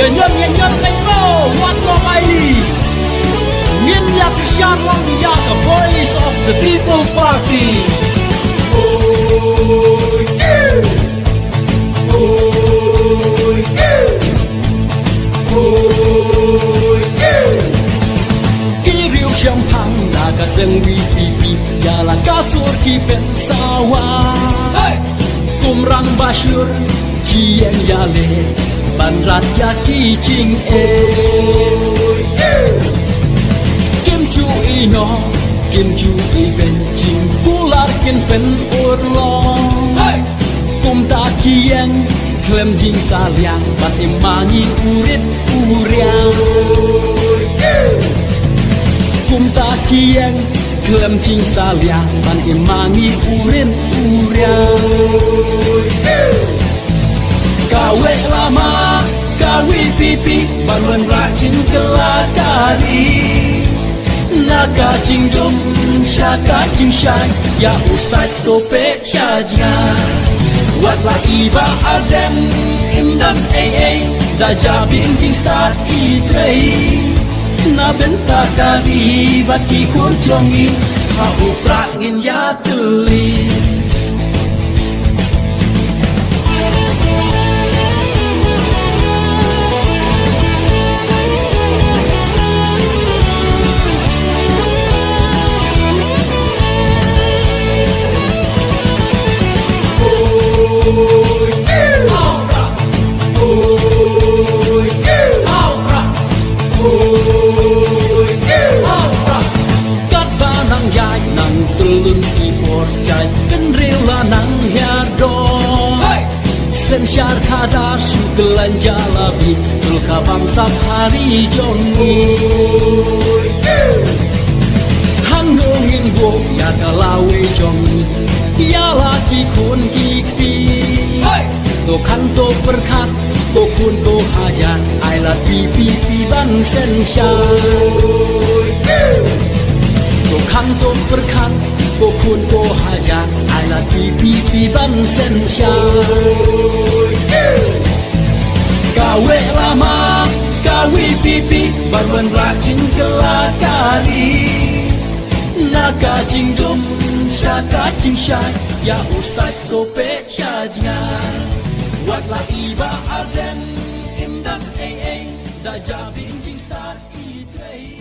nhân thành bro what lo mai nghiên ya cái shan long ya the voice of the people's party oh yeah oh yeah oh yeah kini riu champagne na ka seng wi pi ya la ka sur ki pen sawa kumrang basyur kian yale ban raja ki ching e kim chu ino kim chu i ben ching kular kin pen urlo kum ta kian klem jing saliang bat imangi urit uriang kum ta kian klem jing saliang ban imangi urit uriang kawe lama kawi pipi bangun rajin kelakari naka jingdom syaka jingshai ya ustad tope syajnya watla iba adem imdam da jabin jing start itrei na benta kali baki kunjongi ha uprangin ya teli sen syar kadar sugelan jalabi tulka bangsa hari jongi hanungin bo ya kalawe jongi ya laki kun kikti to kanto berkat to kun to hajar I love pipi ban sen syar to kanto berkat to kun to hajar I love pipi ban sen syar kawe lama kawi pipi barwan rajin kelakari naka jingdum syaka jingshai ya ustad tope syajnya watla iba adem imdan da jabin jing start itrei